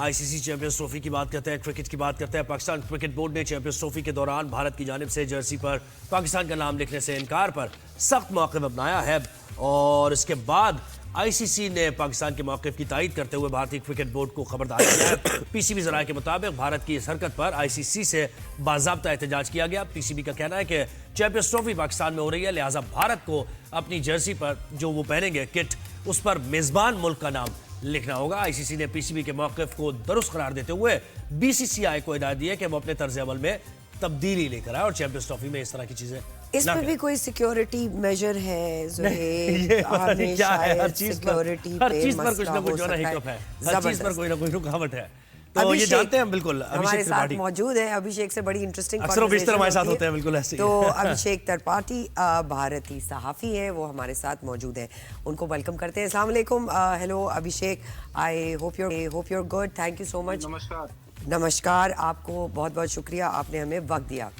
ICC champions trophy की बात करते हैं, क्रिकेट की बात करते हैं। पाकिस्तान क्रिकेट बोर्ड ने चैंपियंस ट्रॉफी के दौरान भारत की जानिब से जर्सी पर पाकिस्तान का नाम लिखने से इनकार पर सख्त मौक़िफ़ अपनाया है और इसके बाद आईसीसी ने पाकिस्तान के मौक़िफ़ की तायीद करते हुए भारतीय क्रिकेट बोर्ड को खबरदार किया है। पीसीबी ज़राए के मुताबिक भारत की इस हरकत पर आईसीसी से बाज़ाब्ता एहतजाज किया गया। पीसीबी का कहना है कि चैंपियंस ट्रॉफी पाकिस्तान में हो रही है, लिहाजा भारत को अपनी जर्सी पर जो वो पहनेंगे किट, उस पर मेज़बान मुल्क का नाम लिखना होगा। आईसीसी ने पीसीबी के मौक़िफ़ को दुरुस्त करार देते हुए बीसीसीआई को हिदायत दी है कि वो अपने तर्ज अमल में तब्दीली लेकर आए और चैंपियंस ट्रॉफी में इस तरह की चीजें इसमें भी कोई सिक्योरिटी मेजर है? ये पता नहीं क्या है, हर चीज पर कुछ ना कुछ हिकअप है, हर चीज पर कोई ना कोई रुकावट है। तो ये जानते हैं बिल्कुल। हमारे साथ मौजूद है अभिषेक से बड़ी इंटरेस्टिंग कन्वर्सेशन हमारे साथ होते हैं बिल्कुल ऐसे। तो अभिषेक त्रिपाठी भारतीय सहाफ़ी हैं, वो हमारे साथ मौजूद हैं, उनको वेलकम करते हैं। अस्सलाम वालेकुम। Hello Abhishek, I hope you're good. Thank you so much. नमस्कार, आपको बहुत बहुत शुक्रिया, आपने हमें वक्त दिया।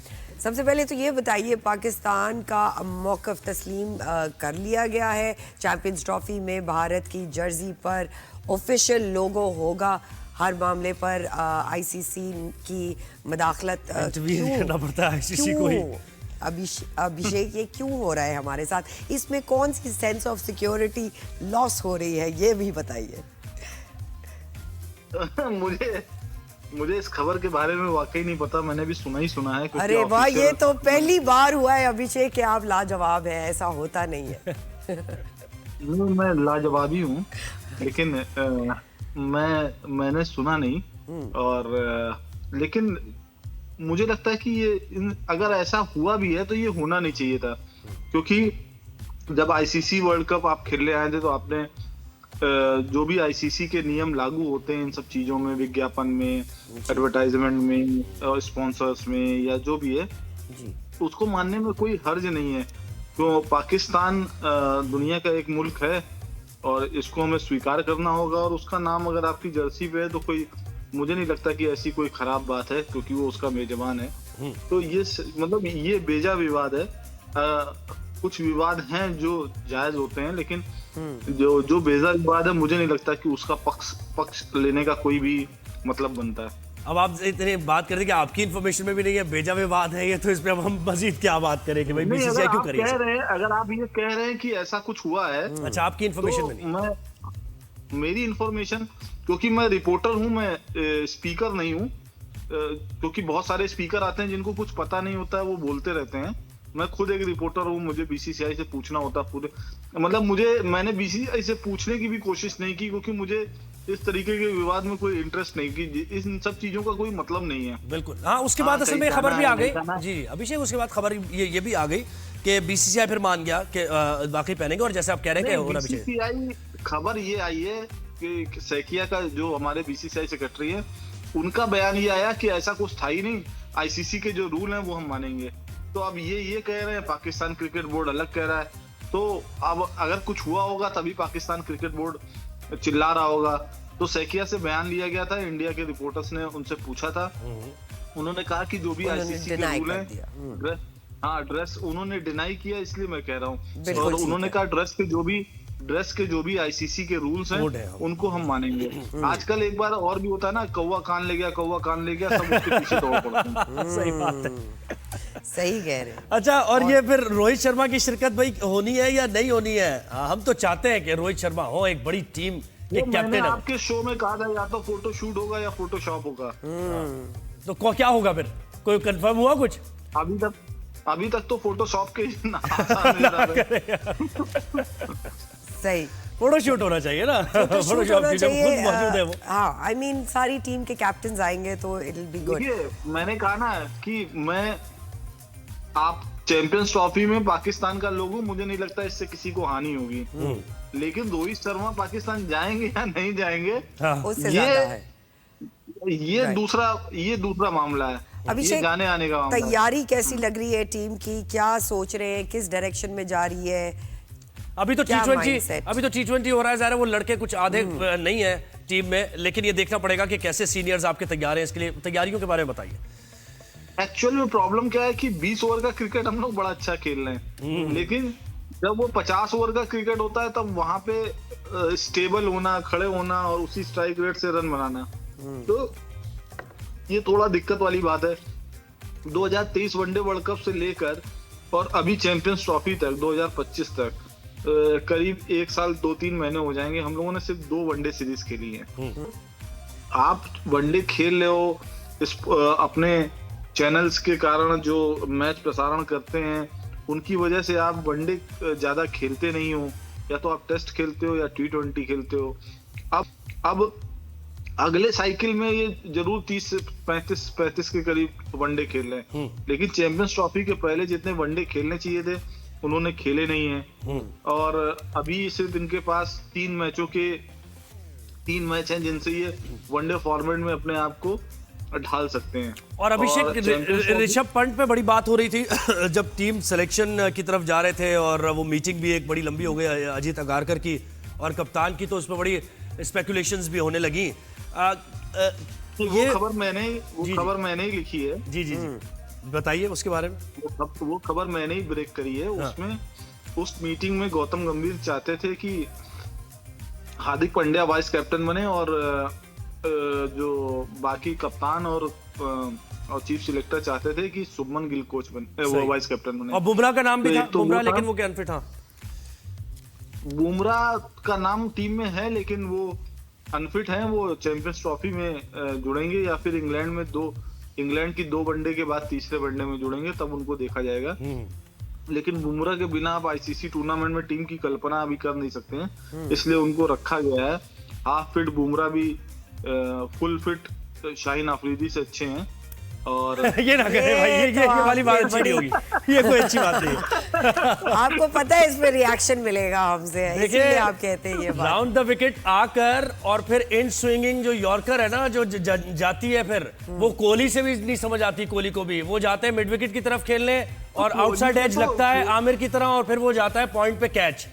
सबसे पहले तो ये बताइए, पाकिस्तान का मौक़िफ़ तस्लीम कर लिया गया है? चैंपियंस ट्रॉफी में भारत की जर्सी पर ऑफिशियल लोगो होगा, हर मामले पर आईसीसी की मदाखलत क्यों करना पड़ता है आईसीसी को ही? अभिषेक ये क्यों हो रहा है हमारे साथ? इसमें कौन सी सेंस ऑफ सिक्योरिटी लॉस हो रही है, ये भी बताइए। मुझे इस खबर के बारे में वाकई नहीं पता, मैंने भी सुना ही सुना है। अरे वाह, ये तो पहली बार हुआ है अभिषेक कि आप लाजवाब हैं, ऐसा होता नहीं है। मैं लाजवाब ही हूँ, लेकिन मैंने सुना नहीं। और लेकिन मुझे लगता है कि ये अगर ऐसा हुआ भी है तो ये होना नहीं चाहिए था, क्योंकि जब आईसीसी वर्ल्ड कप आप खेलने आए थे तो आपने जो भी आईसीसी के नियम लागू होते हैं इन सब चीजों में, विज्ञापन में, एडवर्टाइजमेंट में, स्पॉन्सर्स में, या जो भी है जी, उसको मानने में कोई हर्ज नहीं है। तो पाकिस्तान दुनिया का एक मुल्क है और इसको हमें स्वीकार करना होगा, और उसका नाम अगर आपकी जर्सी पे है तो कोई, मुझे नहीं लगता कि ऐसी कोई खराब बात है, क्योंकि वो उसका मेजबान है। तो ये मतलब ये बेजा विवाद है। कुछ विवाद हैं जो जायज होते हैं, लेकिन जो बेजा विवाद है, मुझे नहीं लगता कि उसका पक्ष लेने का कोई भी मतलब बनता है। अब आप इतनी बात कर रहे कि आपकी इन्फॉर्मेशन में भी नहीं है, बेजा विवाद है ये, तो इस पे अब हम मजीद क्या बात करें कि भाई बीसीसीआई क्यों करेगी? अगर आप ये कह रहे हैं कि ऐसा कुछ हुआ है, अच्छा, आपकी इन्फॉर्मेशन में नहीं। मेरी इन्फॉर्मेशन, क्योंकि मैं रिपोर्टर हूँ, मैं स्पीकर नहीं हूँ, क्योंकि बहुत सारे स्पीकर आते हैं जिनको कुछ पता नहीं होता है, वो बोलते रहते हैं। मैं खुद एक रिपोर्टर हूँ, मुझे बीसीसीआई से पूछना होता पूरे, मतलब मैंने बीसीसीआई से पूछने की भी कोशिश नहीं की, क्योंकि मुझे इस तरीके के विवाद में कोई इंटरेस्ट नहीं, कि इन सब चीजों का कोई मतलब नहीं है। बिल्कुल, हाँ। उसके बाद असल में खबर भी आ गई जी अभिषेक, उसके बाद खबर ये भी आ गई कि बीसीसीआई फिर मान गया कि वाकई पहनेंगे, और जैसे आप कह रहे हैं बीसीसीआई खबर ये आई है कि सैकिया का, जो हमारे बीसीसीआई सेक्रेटरी है, उनका बयान ये आया कि ऐसा कुछ था ही नहीं, आईसीसी के जो रूल हैं वो हम मानेंगे। तो अब ये कह रहे हैं, पाकिस्तान क्रिकेट बोर्ड अलग कह रहा है। तो अब अगर कुछ हुआ होगा तभी पाकिस्तान क्रिकेट बोर्ड चिल्ला रहा होगा। तो सैकिया से बयान लिया गया था, इंडिया के रिपोर्टर्स ने उनसे पूछा था, उन्होंने कहा कि जो भी आईसीसी के रूल हैं, हाँ, ड्रेस उन्होंने डिनाई किया, इसलिए मैं कह रहा हूँ। और उन्होंने कहा ड्रेस के जो भी आईसीसी के रूल्स हैं उनको हम मानेंगे। आजकल एक बार और भी होता है ना, कौवा कान ले गया, सब उसके पीछे दौड़ पड़ते हैं। सही बात है, सही कह रहे हैं। अच्छा, और ये फिर रोहित शर्मा की शिरकत भाई होनी है या नहीं होनी है? हम तो चाहते हैं कि रोहित शर्मा हो, एक बड़ी टीम, एक कैप्टन। आपके शो में कहा था या तो फोटो शूट होगा या फोटोशॉप होगा। तो क्या होगा फिर? कोई कंफर्म हुआ कुछ? अभी तक तो फोटोशॉप के सही, फोटोशूट होना चाहिए ना, फोटोशॉप की जब खुद मौजूद है वो। हाँ, आई मीन सारी टीम के कैप्टन आएंगे तो इट विल बी गुड। मैंने कहा ना कि आप चैंपियंस ट्रॉफी में पाकिस्तान का लोगो, मुझे नहीं लगता इससे किसी को हानि होगी, लेकिन रोहित शर्मा पाकिस्तान जाएंगे या नहीं जाएंगे, उससे ज्यादा है। ये दूसरा मामला है। अभिषेक, जाने आने का मामला। तैयारी कैसी लग रही है टीम की? क्या सोच रहे हैं, किस डायरेक्शन में जा रही है? अभी तो T20 हो रहा है, ज़ाहिर है वो लड़के कुछ आधे नहीं है टीम में, लेकिन ये देखना पड़ेगा कि कैसे सीनियर्स आपके तैयार हैं। इसके लिए तैयारियों के बारे में बताइए। एक्चुअल में प्रॉब्लम क्या है कि 20 ओवर का क्रिकेट हम लोग बड़ा अच्छा खेल रहे हैं, लेकिन जब वो 50 ओवर का क्रिकेट होता है तब वहां पे स्टेबल होना, खड़े होना और उसी स्ट्राइक रेट से रन बनाना, तो ये थोड़ा दिक्कत वाली बात है। 2023 वनडे वर्ल्ड कप से लेकर और अभी चैंपियंस ट्रॉफी तक 2025 तक करीब 1 साल 2-3 महीने हो जाएंगे, हम लोगों ने सिर्फ 2 वनडे सीरीज खेली है। आप वनडे खेल रहे हो अपने चैनल्स के कारण, जो मैच प्रसारण करते हैं उनकी वजह से आप वनडे ज्यादा खेलते नहीं हो, या तो आप टेस्ट खेलते हो या T20 खेलते हो। अब अगले साइकिल में ये जरूर 30 से 35 के करीब वनडे खेल रहे हैं, लेकिन चैंपियंस ट्रॉफी के पहले जितने वनडे खेलने चाहिए थे उन्होंने खेले नहीं है। और अभी सिर्फ इनके पास 3 मैच हैं जिनसे ये वनडे फॉर्मेट में अपने आप को ढाल सकते हैं। और अभिषेक, ऋषभ पंत पे बड़ी बात हो रही थी जब टीम सिलेक्शन की तरफ जा रहे थे, और वो मीटिंग भी एक बड़ी लंबी हो गई अजीत अगारकर की और कप्तान की, तो उसमें बड़ी स्पेकुलेशंस भी होने लगी। ये खबर मैंने ही लिखी है। जी, बताइए उसके बारे में। वो खबर मैंने ही ब्रेक करी है। उसमें उस मीटिंग में गौतम गंभीर चाहते थे कि हार्दिक पांड्या वाइस कैप्टन बने, और जो बाकी कप्तान और चीफ सिलेक्टर चाहते थे कि शुभमन गिल कोच बने, वो वाइस कैप्टन बने। और बुमराह का नाम भी था, बुमराह, लेकिन वो क्या अनफिट था। बुमराह का नाम टीम में है लेकिन वो अनफिट है। वो चैंपियंस ट्रॉफी में जुड़ेंगे या फिर इंग्लैंड की 2 वनडे के बाद तीसरे वनडे में जुड़ेंगे, तब उनको देखा जाएगा। लेकिन बुमराह के बिना आप आईसीसी टूर्नामेंट में टीम की कल्पना अभी कर नहीं सकते हैं, इसलिए उनको रखा गया है। हाफ फिट बुमराह भी फुल फिट शाहीन अफरीदी से अच्छे हैं। और ये ना करें भाई, ये वाली बात अच्छी नहीं होगी, ये कोई अच्छी बात नहीं है। आपको पता है इसमें रिएक्शन मिलेगा हमसे, इसलिए आप कहते हैं ये बात। राउंड द विकेट आकर और फिर इन स्विंगिंग जो यॉर्कर है ना, जो जाती है, फिर वो कोहली से भी नहीं समझ आती। कोहली को भी वो जाते हैं मिड विकेट की तरफ खेलने और आउटसाइड एज लगता है आमिर की तरह, और फिर वो जाता है पॉइंट पे कैच।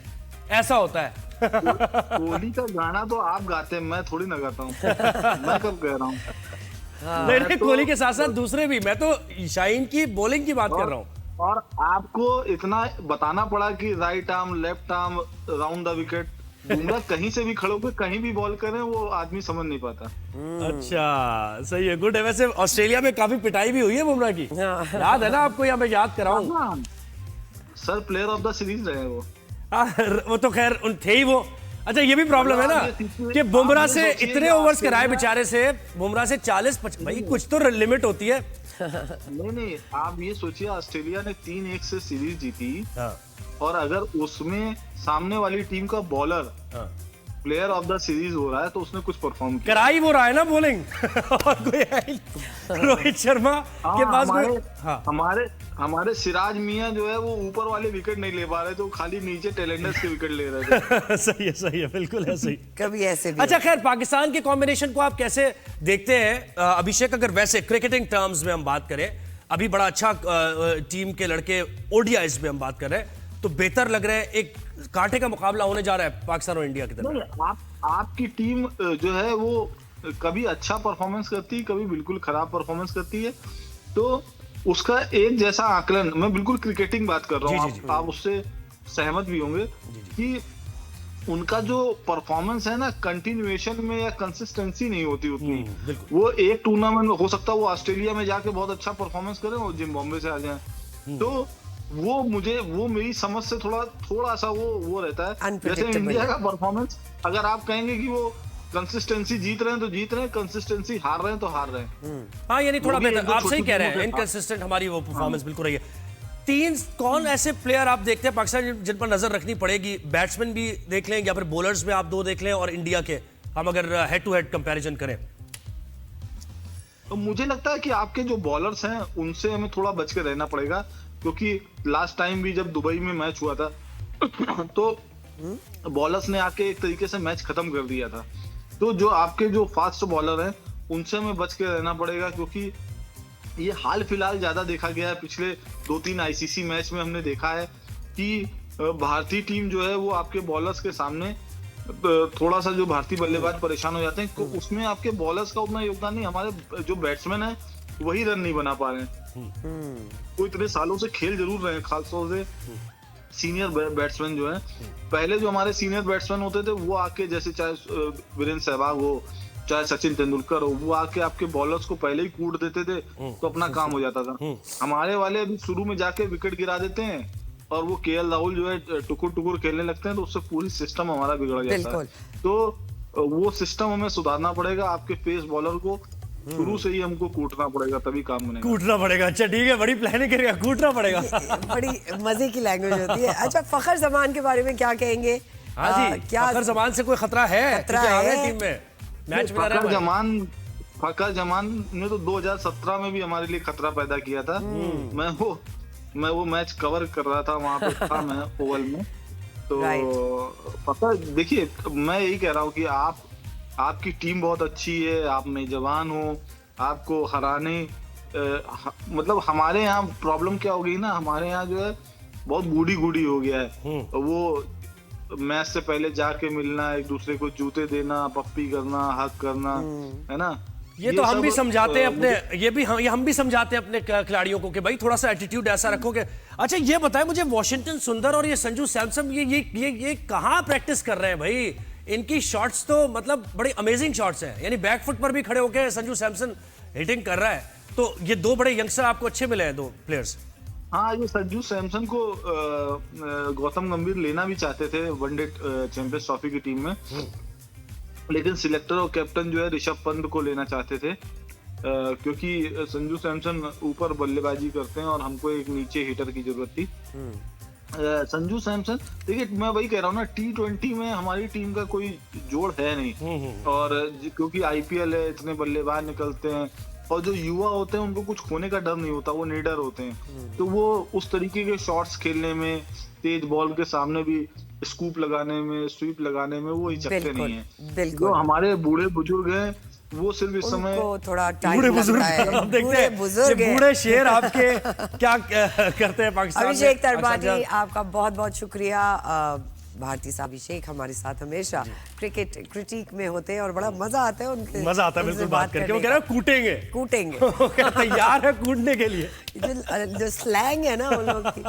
ऐसा होता है। कोहली का गाना तो आप गाते हैं, मैं थोड़ी ना गाता हूँ। मैं कब कह रहा हूँ। नहीं, कोहली के साथ साथ दूसरे भी, मैं तो शाहीन की बॉलिंग की बात कर रहा हूँ। और आपको इतना बताना पड़ा कि right arm, left arm, round the wicket. Bumrah कहीं से भी खड़े होकर कहीं भी बॉल करें, वो आदमी समझ नहीं पाता। अच्छा, सही है, गुड है। वैसे ऑस्ट्रेलिया में काफी पिटाई भी हुई है बुमराह की, याद है ना आपको, या मैं याद कराऊं? Sir player of the series रहे वो। वो तो खैर थे ही वो। अच्छा, ये भी प्रॉब्लम है ना कि बुमराह से इतने ओवर्स कराए बेचारे से, बुमराह से 40-50, भाई कुछ तो लिमिट होती है। नहीं, आप ये सोचिए, ऑस्ट्रेलिया ने 3-1 से सीरीज जीती, और अगर उसमें सामने वाली टीम का bowler player of the series हो रहा है तो उसने कुछ परफॉर्म किया। कराई वो रहा है ना बॉलिंग। और कोई है रोहित शर्मा के पास हमारे सिराज मियां जो है वो ऊपर वाले विकेट नहीं ले पा रहे, तो खाली नीचे टेलेंडर्स के विकेट ले रहे थे। सही है, बिल्कुल है, सही। कभी ऐसे भी। अच्छा, खैर, पाकिस्तान के कॉम्बिनेशन को आप कैसे देखते हैं अभिषेक? अगर वैसे क्रिकेटिंग टर्म्स में हम बात करें, अभी बड़ा अच्छा टीम के लड़के ओडीआईज में हम बात कर रहे हैं, तो बेहतर लग रहा है। एक कांटे का मुकाबला होने जा रहा है पाकिस्तान और इंडिया की तरफ। आपकी टीम जो है वो कभी अच्छा परफॉर्मेंस करती है, कभी बिल्कुल खराब परफॉर्मेंस करती है, तो उसका एक जैसा आकलन, मैं बिल्कुल क्रिकेटिंग बात कर रहा हूँ, आप उससे सहमत भी होंगे कि उनका जो परफॉर्मेंस है ना, कंटिन्यूएशन में या कंसिस्टेंसी नहीं होती उतनी। वो एक टूर्नामेंट में हो सकता है वो ऑस्ट्रेलिया में जाके बहुत अच्छा परफॉर्मेंस करें और जिम्बाब्वे से आ जाए, तो वो मेरी समझ से थोड़ा सा वो रहता है। जैसे इंडिया का परफॉर्मेंस, अगर आप कहेंगे कि वो कंसिस्टेंसी जीत रहे हैं तो जीत रहे हैं, कंसिस्टेंसी हार रहे हैं तो हार रहे हैं। हाँ, यानी थोड़ा बेहतर, आप सही कह रहे हैं, इनकंसिस्टेंट हमारी वो परफॉर्मेंस बिल्कुल रही है। 3 कौन ऐसे प्लेयर आप देखते हैं पाकिस्तान जिन पर नजर रखनी पड़ेगी? बैट्समैन भी देख लें या फिर बॉलर्स में आप 2 देख लें, और इंडिया के हम अगर हेड टू हेड कंपैरिजन करें तो मुझे लगता है कि आपके जो बॉलर्स हैं उनसे हमें थोड़ा बच के रहना पड़ेगा, क्योंकि लास्ट टाइम भी जब दुबई में मैच हुआ था तो बॉलर्स ने आके एक तरीके से मैच खत्म कर दिया था। तो जो आपके जो फास्ट बॉलर हैं उनसे हमें बच के रहना पड़ेगा, क्योंकि ये हाल फिलहाल ज्यादा देखा गया है। पिछले 2-3 आईसीसी मैच में हमने देखा है कि भारतीय टीम जो है वो आपके बॉलर्स के सामने थोड़ा सा, जो भारतीय बल्लेबाज परेशान हो जाते हैं, तो उसमें आपके बॉलर्स का उतना योगदान नहीं, हमारे जो बैट्समैन है वही रन नहीं बना पा रहे हैं। वो इतने सालों से खेल जरूर रहे हैं, खासतौर से सीनियर बैट्समैन जो है। पहले जो हमारे सीनियर बैट्समैन होते थे वो आके, जैसे चाहे वीरेंद्र सहवाग हो चाहे सचिन तेंदुलकर हो, वो आके आपके बॉलर्स को पहले ही कूट देते थे तो अपना काम हो जाता था। हमारे वाले अभी शुरू में जाके विकेट गिरा देते हैं और वो केएल राहुल जो है टुकुर टुकुर खेलने लगते हैं, तो उससे पूरी सिस्टम हमारा बिगड़ जाता है। तो वो सिस्टम हमें सुधारना पड़ेगा। आपके पेस बॉलर को शुरू से ही हमको कूटना पड़ेगा, तभी काम बनेगा। कूटना पड़ेगा, अच्छा ठीक है, बड़ी प्लानिंग करेगा, कूटना पड़ेगा। बड़ी मजे की लैंग्वेज होती है। अच्छा, फखर जमान के बारे में क्या कहेंगे? हाँ जी, क्या फखर जमान से कोई खतरा है? खतरा है टीम में मैच में फखर जमान ने तो 2017 में भी हमारे लिए खतरा पैदा किया था। मैं वो मैच कवर कर रहा था, वहां पे था मैं ओवल में। तो पता, देखिए मैं यही कह रहा हूँ कि आपकी टीम बहुत अच्छी है, आप मेजबान हो, आपको हराने मतलब हमारे यहाँ प्रॉब्लम क्या हो गई ना, हमारे यहाँ जो है बहुत गुडी हो गया है। वो मैच से पहले जाके मिलना, एक दूसरे को जूते देना, पप्पी करना, हक करना, है ना। ये तो हम भी समझाते हैं अपने, ये हम भी समझाते हैं अपने खिलाड़ियों को कि भाई थोड़ा सा एटीट्यूड ऐसा रखोगे। अच्छा ये बताएं मुझे, वॉशिंगटन सुंदर और ये संजू सैमसन ये कहाँ प्रैक्टिस कर रहे हैं भाई? इनकी शॉट्स तो मतलब बड़ी अमेजिंग शॉट्स हैं, यानी बैक फुट पर भी खड़े होकर संजू सैमसन हिटिंग कर रहा है। तो ये दो बड़े यंगस्टर आपको अच्छे मिले हैं, दो प्लेयर्स। हाँ, ये संजू सैमसन को गौतम गंभीर लेना भी चाहते थे वनडे चैंपियंस ट्रॉफी की टीम में, लेकिन सिलेक्टर और कैप्टन जो है ऋषभ पंत को लेना चाहते थे, क्योंकि संजू सैमसन ऊपर बल्लेबाजी करते हैं और हमको एक नीचे हिटर की जरूरत थी। संजू सैमसन, देखिए मैं वही कह रहा हूँ ना, T20 में हमारी टीम का कोई जोड़ है नहीं, और क्योंकि IPL है, इतने बल्लेबाज निकलते हैं, और जो युवा होते हैं उनको कुछ खोने का डर नहीं होता, वो निडर होते हैं, तो वो उस तरीके के शॉट्स खेलने में, तेज बॉल के सामने भी स्कूप लगाने में, स्वीप लगाने में वो हिचकते नहीं है। जो हमारे बूढ़े बुजुर्ग हैं वो सिर्फ इस समय थोड़ा टाइम लगता है। बूढ़े शेर आपके क्या करते हैं पाकिस्तान में? अभिषेक त्रिपाठी, आपका बहुत बहुत शुक्रिया। भारती साहब अभिषेक हमारे साथ हमेशा क्रिकेट क्रिटिक में होते हैं और बड़ा मजा आता है उनके, मजा आता है बिल्कुल बात करके। वो कह रहा है कूटेंगे तैयार है कूटने के लिए। जो स्लैंग है ना उन लोग की